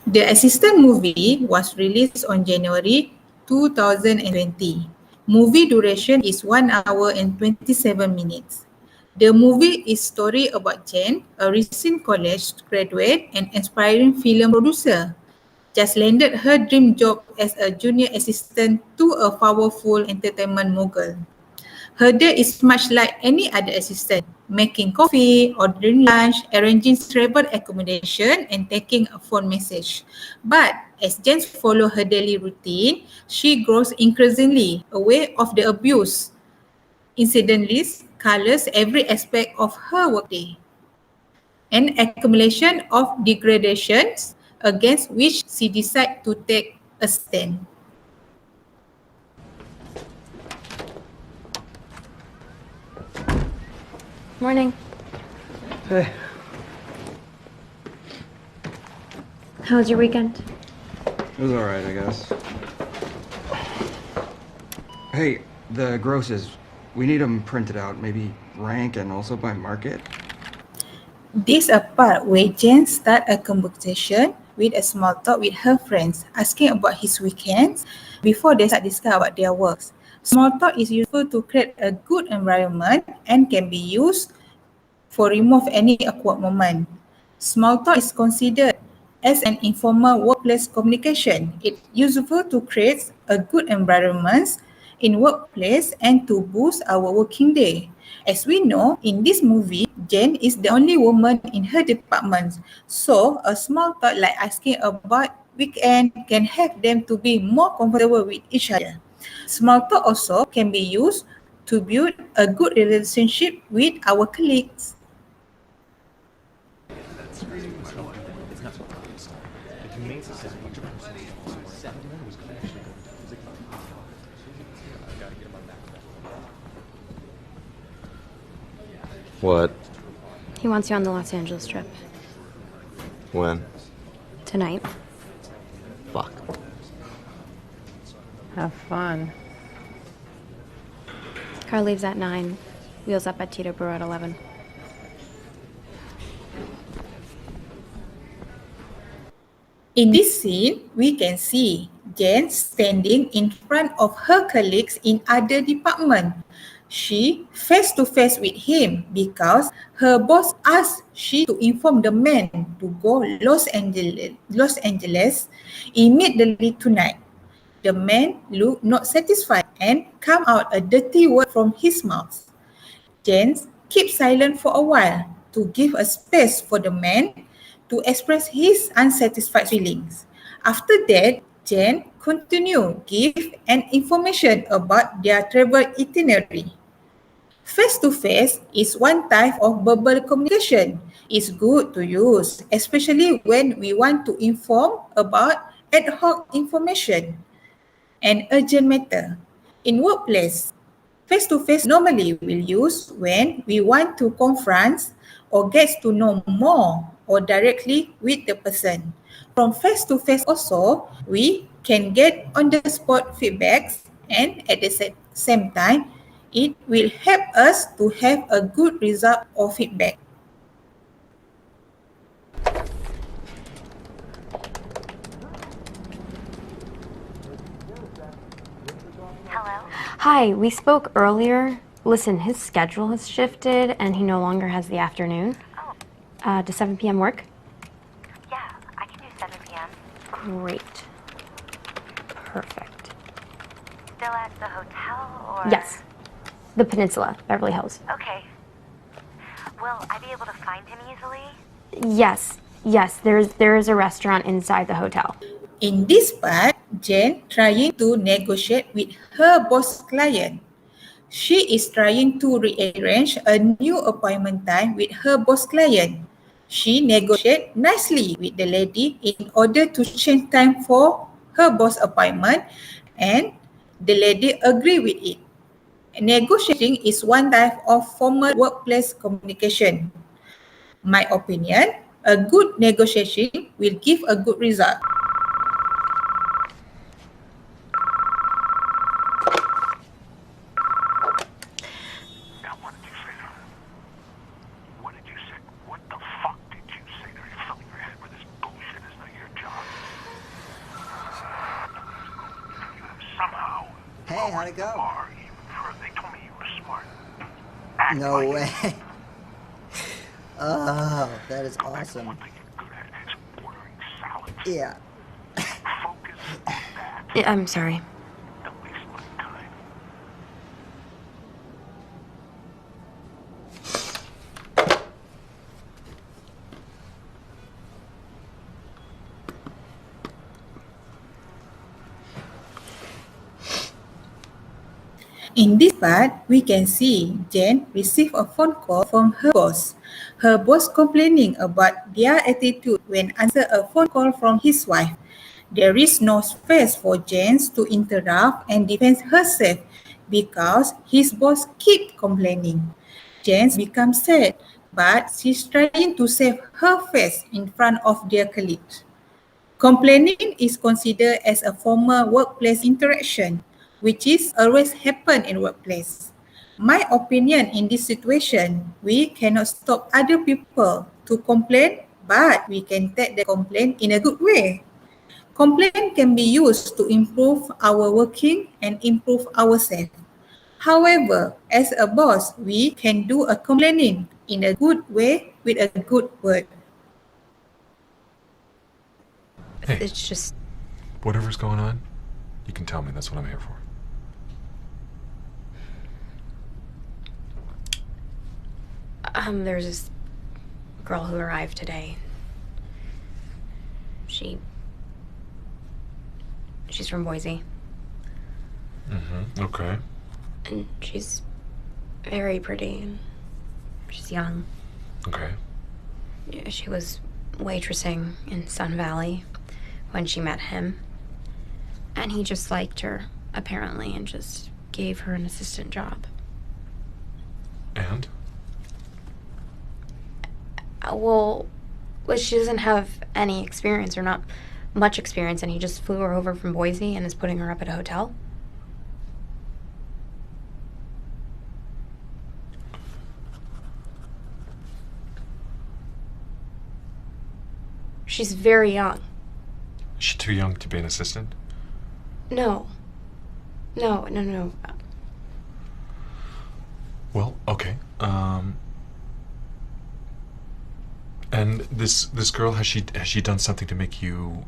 The Assistant movie was released on January 2020. Movie duration is 1 hour and 27 minutes. The movie is story about Jen, a recent college graduate and aspiring film producer. Just landed her dream job as a junior assistant to a powerful entertainment mogul. Her day is much like any other assistant, making coffee, ordering lunch, arranging travel accommodation, and taking a phone message. But as Jen follows her daily routine, she grows increasingly aware of the abuse. Incidentally, colors every aspect of her workday. An accumulation of degradations against which she decides to take a stand. Morning. Hey. How was your weekend? It was alright, I guess. Hey, the grosses. We need them printed out, maybe rank and also by market. This a part where Jen start a conversation with a small talk with her friends, asking about his weekends before they start discuss about their works. Small talk is useful to create a good environment and can be used for remove any awkward moment. Small talk is considered as an informal workplace communication. It's useful to create a good environment in workplace and to boost our working day. As we know, in this movie, Jane is the only woman in her department. So, a small talk like asking about weekend can help them to be more comfortable with each other. Small talk also can be used to build a good relationship with our colleagues. What? He wants you on the Los Angeles trip. When? Tonight. Fuck. Have fun. Car leaves at 9. Wheels up at Teterboro at 11. In this scene, we can see Jen standing in front of her colleagues in other department. She face to face with him because her boss asked she to inform the man to go Los Angeles immediately tonight. The man looked not satisfied and come out a dirty word from his mouth. Jane kept silent for a while to give a space for the man to express his unsatisfied feelings. After that, Jane continued give an information about their travel itinerary. Face-to-face is one type of verbal communication. It's good to use, especially when we want to inform about ad hoc information and urgent matter. In workplace, face-to-face normally will use when we want to confront or get to know more or directly with the person. From face-to-face also, we can get on-the-spot feedbacks and at the same time, it will help us to have a good result or feedback. Hi, we spoke earlier. Listen, his schedule has shifted and he no longer has the afternoon. Does 7 p.m. work? Yeah, I can do 7 p.m. Great. Perfect. Still at the hotel or? Yes. The Peninsula, Beverly Hills. Okay. Will I be able to find him easily? Yes. There is a restaurant inside the hotel. In this part, Jane trying to negotiate with her boss client. She is trying to rearrange a new appointment time with her boss client. She negotiates nicely with the lady in order to change time for her boss appointment and the lady agree with it. Negotiating is one type of formal workplace communication. My opinion, a good negotiation will give a good result. how'd it go? Bar even further. They told me you were smart. No way. Oh, that is awesome. One thing you're good at is ordering salads. Yeah. Focus on that. Yeah, I'm sorry. Don't waste my time. In this part, we can see Jane received a phone call from her boss. Her boss complaining about their attitude when answer a phone call from his wife. There is no space for Jane to interrupt and defend herself because his boss keep complaining. Jane becomes sad, but she's trying to save her face in front of their colleagues. Complaining is considered as a formal workplace interaction, which is always happen in workplace. My opinion in this situation, we cannot stop other people to complain, but we can take the complaint in a good way. Complaint can be used to improve our working and improve ourselves. However, as a boss, we can do a complaining in a good way with a good word. Hey, It's just, whatever's going on, you can tell me. That's what I'm here for. there was this girl who arrived today. She's from Boise, Mm-hmm. Okay. and she's very pretty, and she's young. Okay. Yeah, she was waitressing in Sun Valley when she met him, and he just liked her, apparently, and just gave her an assistant job. And? Well, she doesn't have any experience, or not much experience, and he just flew her over from Boise and is putting her up at a hotel. She's very young. Is she too young to be an assistant? No. No. Well, okay. And this girl, has she done something to make you?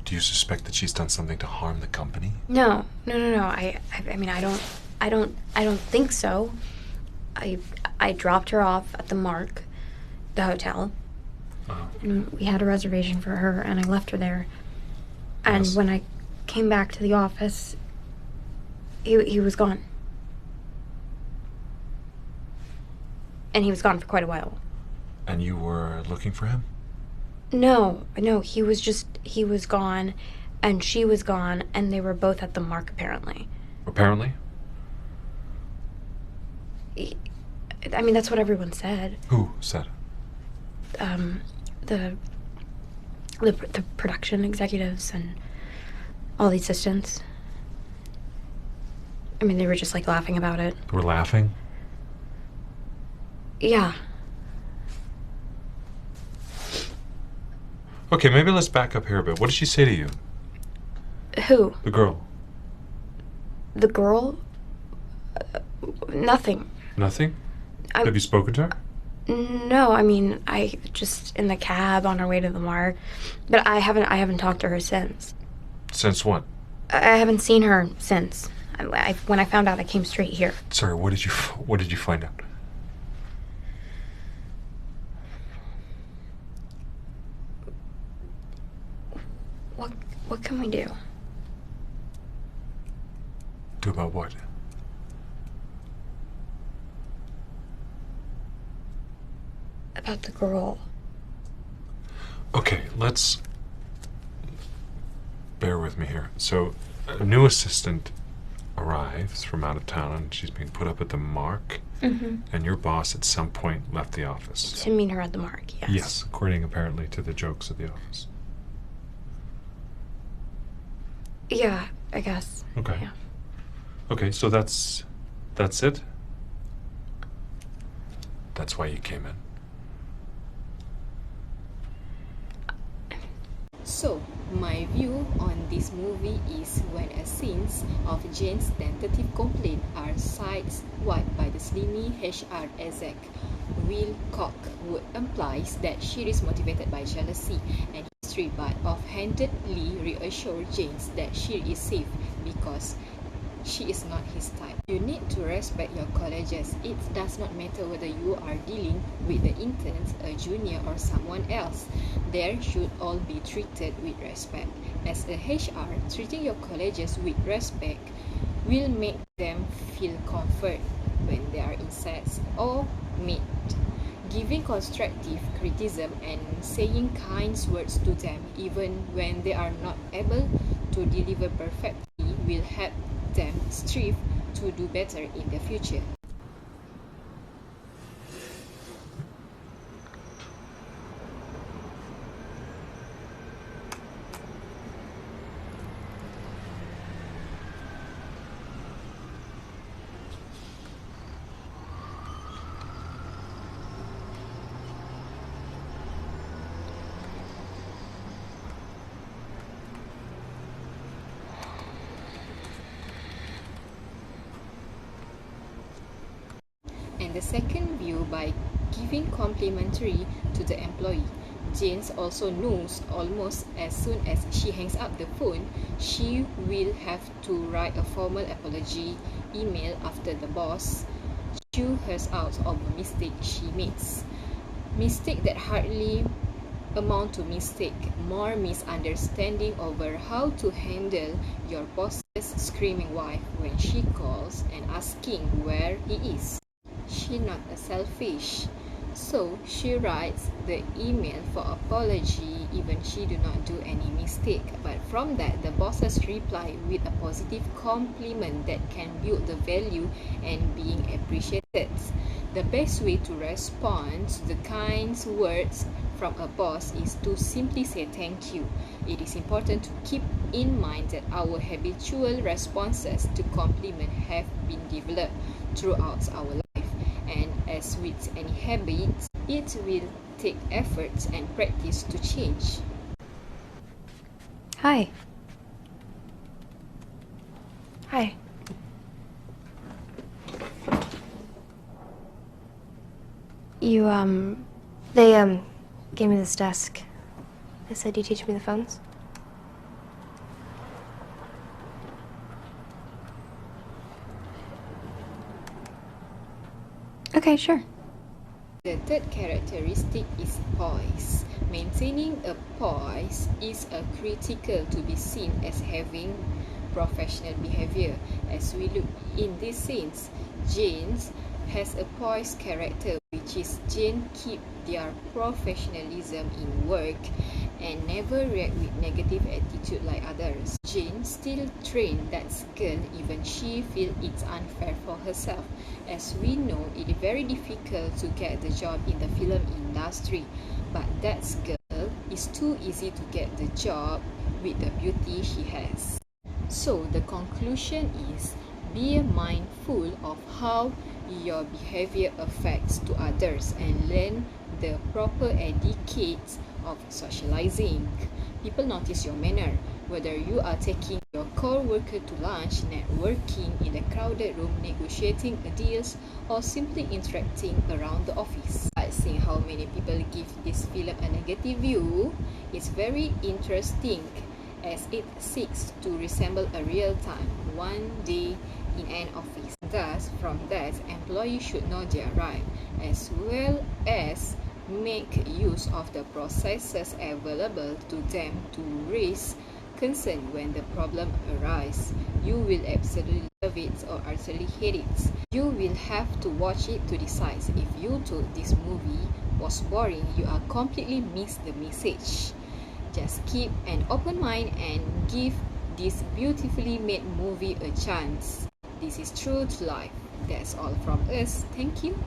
Do you suspect that she's done something to harm the company? No. I mean, I don't think so. I dropped her off at the Mark, the hotel. And we had a reservation for her, and I left her there. And Yes. when I came back to the office, he was gone. And he was gone for quite a while. And you were looking for him? No, he was gone, and she was gone, and they were both at the Mark, apparently. Apparently. I mean, that's what everyone said. Who said? The production executives and all the assistants. I mean, they were just like laughing about it. We're laughing. Yeah. Okay, maybe let's back up here a bit. What did she say to you? Who? The girl. The girl? Nothing. Nothing? I- Have you spoken to her? No, I mean, I just in the cab on our way to the Mark, but I haven't talked to her since. Since what? I haven't seen her since. When I found out, I came straight here. Sorry, what did you find out? What can we do? Do about what? About the girl. Okay, let's bear with me here. So, a new assistant arrives from out of town, and she's being put up at the Mark. Mm-hmm. And your boss, at some point, left the office. To meet her at the Mark, yes. Yes, according apparently to the jokes of the office. Yeah, I guess. Okay. Yeah. Okay, so that's it. That's why you came in. So, My view on this movie is when a scenes of Jane's tentative complaint are sideswiped by the slimy HR exec Will Cock, who implies that she is motivated by jealousy and history but offhandedly reassures James that she is safe because she is not his type. You need to respect your colleagues. It does not matter whether you are dealing with the interns, a junior or someone else. They should all be treated with respect. As a HR, treating your colleagues with respect will make them feel comfort when they are inside or made. Giving constructive criticism and saying kind words to them even when they are not able to deliver perfectly will help them strive to do better in the future. And the second view by giving complimentary to the employee. Jane also knows almost as soon as she hangs up the phone, she will have to write a formal apology email after the boss chews her out of a mistake she makes. Mistake that hardly amount to mistake, more misunderstanding over how to handle your boss's screaming wife when she calls and asking where he is. She not a selfish, so she writes the email for apology even she do not do any mistake. But from that, the bosses reply with a positive compliment that can build the value and being appreciated. The best way to respond to the kind words from a boss is to simply say thank you. It is important to keep in mind that our habitual responses to compliment have been developed throughout our life. And as with any habit, it will take effort and practice to change. Hi. Hi. They gave me this desk. They said you teach me the phones? Okay, sure. The third characteristic is poise. Maintaining a poise is critical to be seen as having professional behavior. As we look in this scenes, Jane has a poised character, which is Jane keep their professionalism in work and never react with negative attitude like others. Jane still train that skill even she feel it's unfair for herself. As we know, it is very difficult to get the job in the film industry, but that girl is too easy to get the job with the beauty she has. So the conclusion is, be mindful of how your behavior affects to others and learn the proper etiquette of socializing. People notice your manner, whether you are taking your co-worker to lunch, networking in a crowded room, negotiating deals, or simply interacting around the office. But seeing how many people give this film a negative view is very interesting, as it seeks to resemble a real-time, one day in an office. Thus, from that, employees should know their right, as well as make use of the processes available to them to raise concern when the problem arises. You will absolutely love it or utterly hate it. You will have to watch it to decide. If you thought this movie was boring, you are completely missed the message. Just keep an open mind and give this beautifully made movie a chance. This is true to life. That's all from us. Thank you.